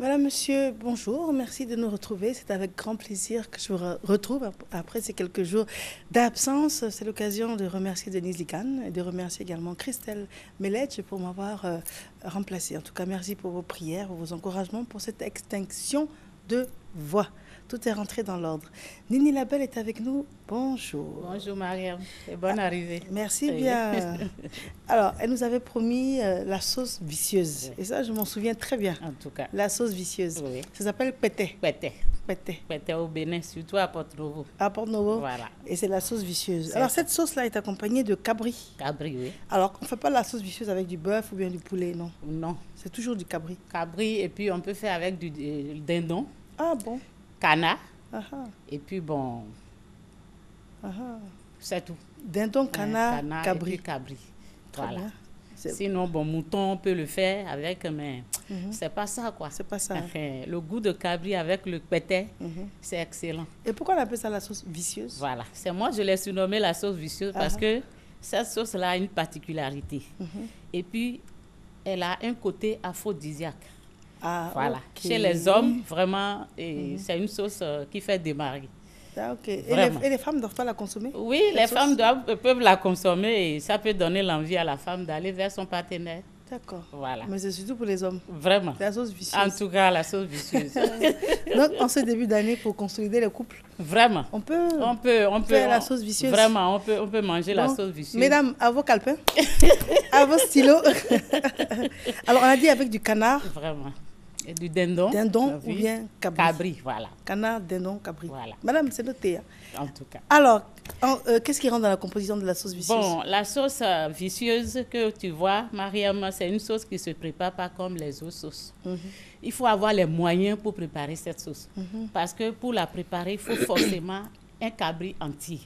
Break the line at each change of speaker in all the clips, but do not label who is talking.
Madame, monsieur, bonjour. Merci de nous retrouver. C'est avec grand plaisir que je vous retrouve après ces quelques jours d'absence. C'est l'occasion de remercier Denise Lican et de remercier également Christelle Meledge pour m'avoir remplacée. En tout cas, merci pour vos prières, vos encouragements pour cette extinction de voix. Tout est rentré dans l'ordre. Nini Labelle est avec nous. Bonjour.
Bonjour Mariam et bonne arrivée.
Merci bien. Alors, elle nous avait promis la sauce vicieuse. Oui. Et ça, je m'en souviens très bien.
En tout cas.
La sauce vicieuse.
Oui.
Ça s'appelle pété.
Pété.
Pété.
Pété au Bénin, surtout à Porto-Novo.
À Porto-Novo.
Voilà.
Et c'est la sauce vicieuse. Alors, cette sauce-là est accompagnée de cabri.
Cabri, oui.
Alors, on ne fait pas la sauce vicieuse avec du bœuf ou bien du poulet, non?
Non.
C'est toujours du cabri.
Cabri, et puis on peut faire avec du dindon.
Ah bon?
Canard.
Aha.
Et puis bon, c'est tout.
Dindon, canard, cabri.
Et puis cabri.
Très
voilà.
Bien.
Sinon, bon, mouton, on peut le faire avec, mais c'est pas ça, quoi.
C'est pas ça.
Le goût de cabri avec le pété, c'est excellent.
Et pourquoi on appelle ça la sauce vicieuse?
Voilà. C'est moi, je l'ai surnommée la sauce vicieuse parce que cette sauce-là a une particularité. Et puis, elle a un côté aphrodisiaque.
Ah,
voilà.
Okay.
Chez les hommes, vraiment, c'est une sauce qui fait démarrer.
Ah, ok. Et les femmes doivent pas la consommer?
Oui, les femmes peuvent la consommer et ça peut donner l'envie à la femme d'aller vers son partenaire.
D'accord.
Voilà.
Mais c'est surtout pour les hommes.
Vraiment.
La sauce vicieuse.
En tout cas, la sauce vicieuse.
Donc, en ce début d'année, pour consolider le couple,
vraiment.
On peut
faire
la sauce vicieuse.
Vraiment, on peut manger la sauce vicieuse.
Mesdames, à vos calepins, à vos stylos. Alors, on a dit avec du canard.
Vraiment. Et du dindon.
Dindon ou bien cabri.
Cabri, voilà.
Canard, dindon, cabri.
Voilà.
Madame, c'est noté. Hein.
En tout cas.
Alors, qu'est-ce qui rentre dans la composition de la sauce vicieuse?
Bon, la sauce vicieuse que tu vois, Mariam, c'est une sauce qui ne se prépare pas comme les autres sauces. Il faut avoir les moyens pour préparer cette sauce. Parce que pour la préparer, il faut forcément un cabri entier.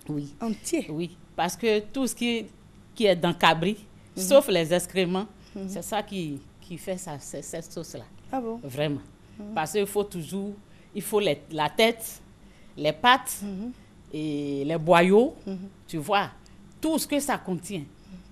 Oui.
Entier?
Oui. Parce que tout ce qui est dans cabri, sauf les excréments, c'est ça qui fait cette sauce-là.
Ah bon?
Vraiment. Parce qu'il faut toujours, la tête, les pattes et les boyaux, tu vois, tout ce que ça contient.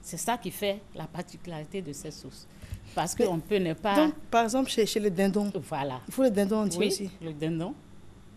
C'est ça qui fait la particularité de cette sauce. Parce qu'on peut ne pas...
Donc, par exemple, chez le dindon,
voilà.
Il faut le dindon entier aussi?
Oui, le dindon.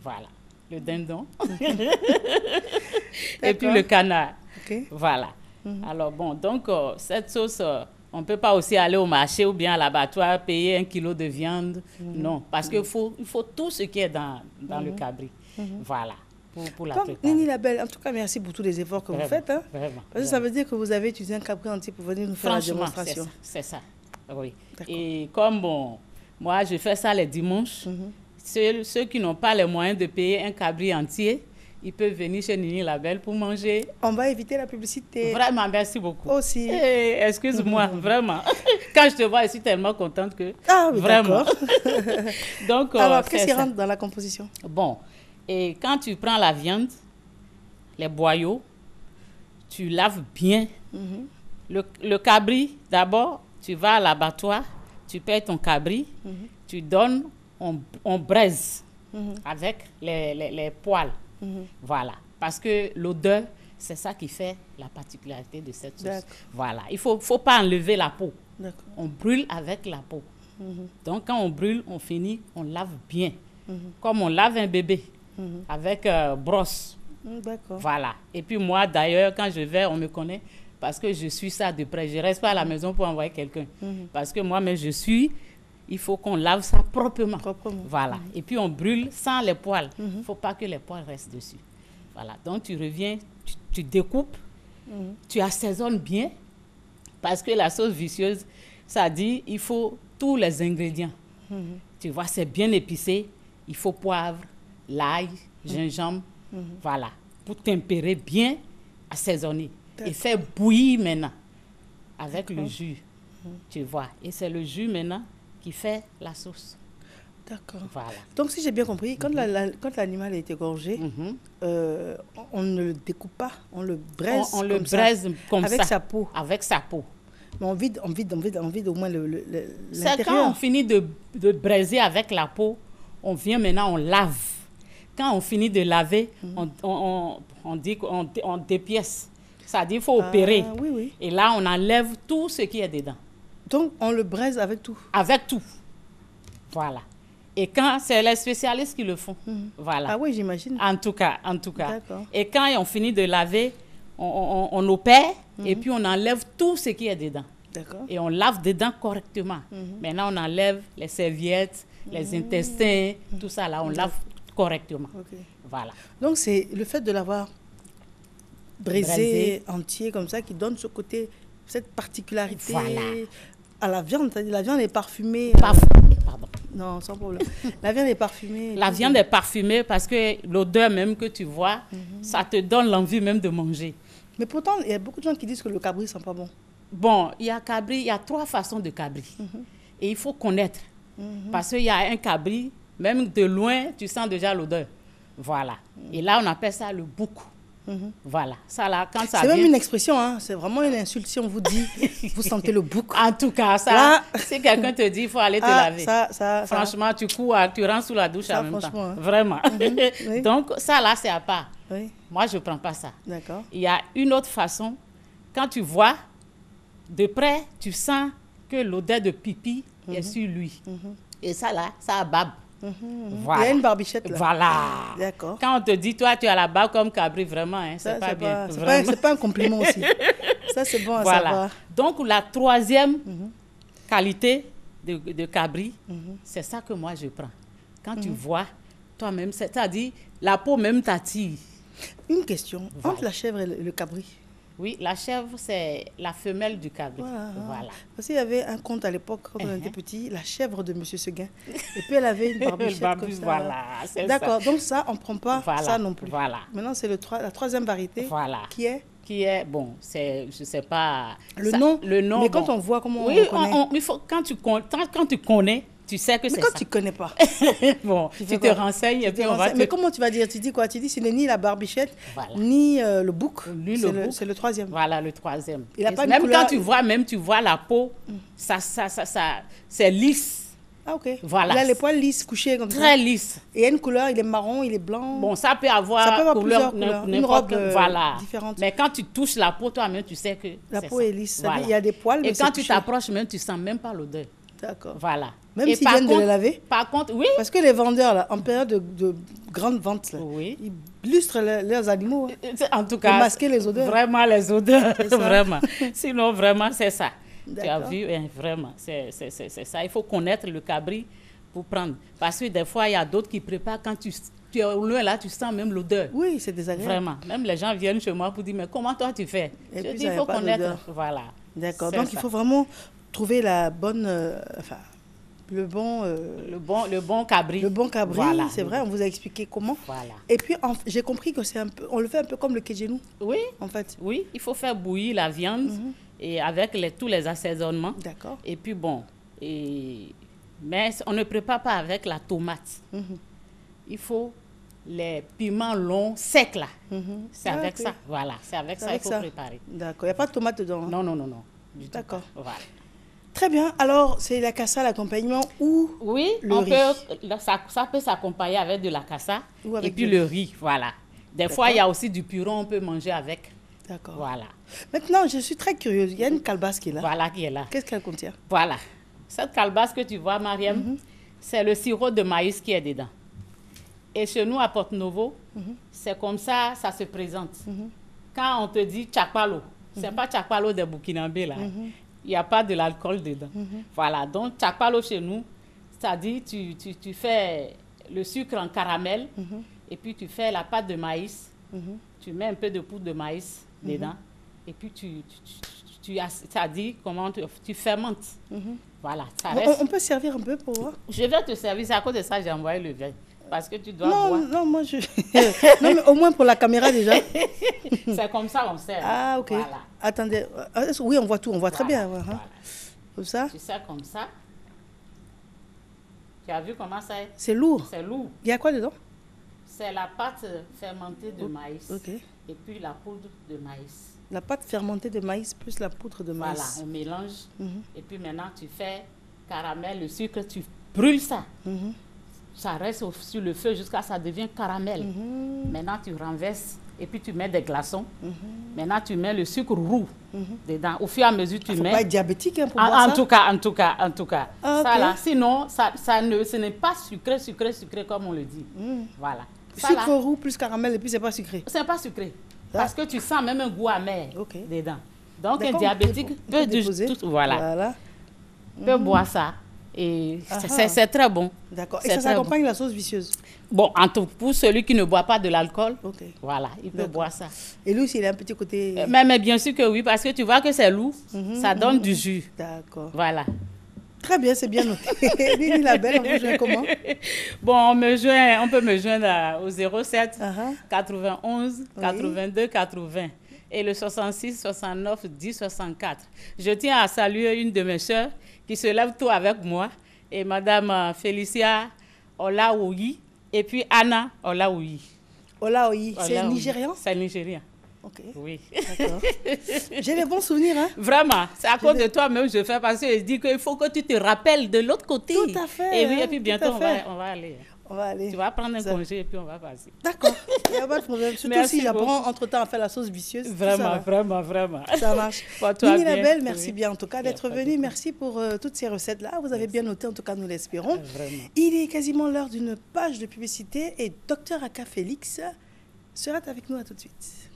Voilà. Le dindon. Et puis le canard.
Okay.
Voilà. Alors bon, donc cette sauce... on ne peut pas aussi aller au marché ou bien à l'abattoir payer 1 kilo de viande. Non, parce qu'il faut tout ce qui est dans le cabri. Voilà, pour la préparer.
Nini Labelle, en tout cas, merci pour tous les efforts que vous faites. Hein,
vraiment.
Parce que ça veut dire que vous avez utilisé un cabri entier pour venir nous faire la démonstration.
C'est ça. Oui. Et comme moi, je fais ça les dimanches, ceux qui n'ont pas les moyens de payer un cabri entier, ils peuvent venir chez Nini Labelle pour manger.
On va éviter la publicité.
Vraiment, merci beaucoup.
Aussi.
Excuse-moi, vraiment. Quand je te vois, je suis tellement contente que...
Ah oui,
vraiment. Donc,
alors, qu'est-ce qui rentre dans la composition?
Bon, et quand tu prends la viande, les boyaux, tu laves bien. Le cabri, d'abord, tu vas à l'abattoir, tu payes ton cabri, tu donnes, on braise avec les poils. Voilà, parce que l'odeur, c'est ça qui fait la particularité de cette sauce. Voilà, il faut pas enlever la peau. On brûle avec la peau. Donc, quand on brûle, on finit, on lave bien. Comme on lave un bébé avec brosse. Voilà. Et puis moi, d'ailleurs, quand je vais, on me connaît parce que je suis ça de près. Je ne reste pas à la maison pour envoyer quelqu'un. Parce que moi-même, il faut qu'on lave ça proprement. Voilà. Et puis, on brûle sans les poils. Il ne faut pas que les poils restent dessus. Voilà. Donc, tu reviens, tu découpes, tu assaisonnes bien. Parce que la sauce vicieuse, ça dit, il faut tous les ingrédients. Tu vois, c'est bien épicé. Il faut poivre, l'ail, gingembre. Voilà. Pour tempérer bien, assaisonner. Et faire bouillir maintenant avec le jus. Tu vois. Et c'est le jus maintenant qui fait la sauce.
D'accord.
Voilà.
Donc, si j'ai bien compris, quand l'animal est égorgé, on ne le découpe pas, on le braise
on le braise comme
avec
ça.
Sa peau.
Avec sa peau.
Mais on vide au moins l'intérieur.
C'est quand on finit de braiser avec la peau, on vient maintenant, on lave. Quand on finit de laver, on dit qu'on dépièce. Ça dit qu'il faut opérer.
Oui.
Et là, on enlève tout ce qui est dedans.
Donc, on le braise avec tout?
Avec tout. Voilà. Et quand c'est les spécialistes qui le font. Voilà.
Ah oui, j'imagine.
En tout cas.
D'accord.
Et quand on finit de laver, on opère et puis on enlève tout ce qui est dedans.
D'accord.
Et on lave dedans correctement. Maintenant, on enlève les serviettes, les intestins, tout ça là, on lave correctement.
Ok.
Voilà.
Donc, c'est le fait de l'avoir brisé entier comme ça qui donne ce côté, cette particularité à la viande. C'est-à-dire la viande est parfumée.
Pardon.
Non, sans problème. La viande est parfumée.
La viande est parfumée parce que l'odeur même que tu vois, ça te donne l'envie même de manger.
Mais pourtant, il y a beaucoup de gens qui disent que le cabri sent pas bon.
Bon, il y a 3 façons de cabri. Et il faut connaître. Parce qu'il y a un cabri, même de loin, tu sens déjà l'odeur. Voilà. Et là, on appelle ça le bouc. Voilà. Ça là, quand ça
c'est
vient...
même une expression, hein. C'est vraiment une insulte si on vous dit, vous sentez le bouc.
En tout cas, ça,
là,
si quelqu'un te dit, il faut aller te laver.
Franchement,
tu cours, tu rentres sous la douche en même temps.
Hein.
Vraiment.
Oui.
Donc, ça là, c'est à part.
Oui.
Moi, je ne prends pas ça.
D'accord.
Il y a une autre façon. Quand tu vois, de près, tu sens que l'odeur de pipi est sur lui. Et ça là, ça barbe. Voilà.
Il y a une barbichette là.
Voilà.
D'accord.
Quand on te dit, toi, tu as la barbe comme cabri, vraiment, hein, c'est pas bien.
C'est pas un compliment aussi. Ça, c'est bon à savoir.
Donc, la 3e qualité de cabri, c'est ça que moi, je prends. Quand tu vois, toi-même, c'est-à-dire, la peau même t'attire.
Une question. Entre la chèvre et le cabri.
Oui, la chèvre, c'est la femelle du cabri. Voilà.
Parce qu'il y avait un conte à l'époque, quand on était petit, la chèvre de M. Seguin. Et puis, elle avait une barbichette comme ça.
Voilà, c'est ça.
D'accord, donc ça, on ne prend pas ça non plus.
Voilà.
Maintenant, c'est la 3e variété qui est,
bon, c'est, je ne sais pas...
Le nom. Mais quand on voit comment on connaît.
Il faut, quand tu connais, tu sais que c'est ça.
Mais quand tu ne connais pas.
Bon, tu te renseignes et puis on va te...
Mais comment tu vas dire? Tu dis quoi? Tu dis ce n'est ni la barbichette, ni le bouc. C'est le 3e.
Voilà, le 3e.
Il a pas
même
couleur...
quand tu vois la peau, ça c'est lisse.
Ah, ok.
Voilà.
Il a les poils lisses, couchés comme ça.
Très lisse.
Et il y a une couleur, il est marron, il est blanc.
Bon, ça peut avoir
plusieurs couleurs. Une robe différente.
Mais quand tu touches la peau, toi-même, tu sais que
la peau est lisse.
Voilà.
Il y a des poils, mais
et quand tu t'approches même, tu sens même pas l'odeur.
D'accord.
Voilà.
Même s'ils viennent de les laver?
Par contre, oui.
Parce que les vendeurs, là, en période de grande vente, là, ils lustrent leurs animaux.
En tout cas,
pour masquer les odeurs.
Vraiment, les odeurs. Vraiment. Sinon, vraiment, c'est ça. Tu as vu, vraiment, c'est ça. Il faut connaître le cabri pour prendre. Parce que des fois, il y a d'autres qui préparent. Quand tu es au loin, là, tu sens même l'odeur.
Oui, c'est désagréable.
Vraiment. Même les gens viennent chez moi pour dire, mais comment toi tu fais?
Et
je
puis,
dis, il faut connaître. Voilà.
D'accord. Donc, il faut vraiment trouver la bonne... le bon cabri. Le bon cabri, voilà. C'est vrai, on vous a expliqué comment.
Voilà.
Et puis, j'ai compris que c'est on le fait un peu comme le kéjenou.
Oui.
En fait.
Oui, il faut faire bouillir la viande et avec tous les assaisonnements.
D'accord.
Et puis, bon, mais on ne prépare pas avec la tomate. Il faut les piments longs, secs là. C'est avec ça, voilà. C'est avec ça qu'il faut préparer.
D'accord. Il n'y a pas de tomate dedans? Hein?
Non.
D'accord.
Voilà.
Très bien. Alors, c'est la cassa, l'accompagnement ou le riz?
Ça peut s'accompagner avec de la cassa et puis
le
le riz, voilà. Des fois, il y a aussi du puron, on peut manger avec.
D'accord.
Voilà.
Maintenant, je suis très curieuse. Il y a une calebasse qui est là.
Voilà, qui est là.
Qu'est-ce qu'elle contient?
Voilà. Cette calebasse que tu vois, Mariam, c'est le sirop de maïs qui est dedans. Et chez nous, à Porto-Novo, c'est comme ça, ça se présente. Quand on te dit tchakpalo, c'est pas tchakpalo des Burkinabés, là. Il n'y a pas de l'alcool dedans. Voilà, donc tchakpalo chez nous, c'est-à-dire tu fais le sucre en caramel et puis tu fais la pâte de maïs, tu mets un peu de poudre de maïs dedans et puis c'est-à-dire comment tu fermentes. Voilà, ça reste.
On peut servir un peu pour voir?
Je vais te servir, c'est à cause de ça que j'ai envoyé le vin. Parce que tu dois boire.
Non, moi je... non, mais au moins pour la caméra déjà.
C'est comme ça qu'on sert.
Ah, ok.
Voilà.
Attendez. Oui, on voit tout, on voit très bien. Voilà. Comme ça.
Tu sers comme ça. Tu as vu comment ça est?
C'est lourd.
C'est lourd.
Il y a quoi dedans?
C'est la pâte fermentée de maïs.
Ok.
Et puis la poudre de maïs.
La pâte fermentée de maïs plus la poudre de maïs.
Voilà, on mélange. Et puis maintenant, tu fais caramel, le sucre, tu brûles ça. Ça reste sur le feu jusqu'à ce que ça devienne caramel. Maintenant, tu renverses et puis tu mets des glaçons. Maintenant, tu mets le sucre roux dedans. Au fur et à mesure, tu mets...
Il ne faut pas être diabétique pour boire ça.
En tout cas.
Ah,
ça
okay.
là, sinon, ce n'est pas sucré comme on le dit. Voilà. Ça,
sucre
là,
roux plus caramel et puis c'est pas sucré.
C'est pas sucré. Parce que tu sens même un goût amer dedans. Donc, un
d'accord,
diabétique peut
voilà.
peut boire ça. Et c'est très bon.
D'accord. Et ça s'accompagne la sauce vicieuse.
Bon, pour celui qui ne boit pas de l'alcool, voilà, il peut boire ça.
Et lui, s'il a un petit côté...
Mais bien sûr que oui, parce que tu vois que c'est lourd, ça donne du jus.
D'accord.
Voilà.
Très bien, c'est bien noté. Nini la Belle, on vous joint comment?
Bon, on peut me joindre au 07 91 82 80 et le 66 69 10 64. Je tiens à saluer une de mes sœurs qui se lève tôt avec moi, et Madame Félicia Olaoui, et puis Anna Olaoui.
Olaoui, c'est nigérian?
C'est nigérien.
Ok.
Oui.
D'accord. J'ai les bons souvenirs, hein?
Vraiment, c'est à cause de toi même je fais, parce que je dis qu'il faut que tu te rappelles de l'autre côté.
Tout à fait.
Et oui, et puis bientôt on va aller.
On va aller.
Tu vas prendre un congé et puis on va passer.
D'accord, il n'y a pas de problème. Surtout si j'apprends entre-temps à faire la sauce vicieuse.
Vraiment, vraiment.
Ça marche. Nini la Belle, merci bien en tout cas d'être venue. Merci pour toutes ces recettes-là. Vous avez bien noté, en tout cas nous l'espérons. Il est quasiment l'heure d'une page de publicité et Dr Aka Félix sera avec nous à tout de suite.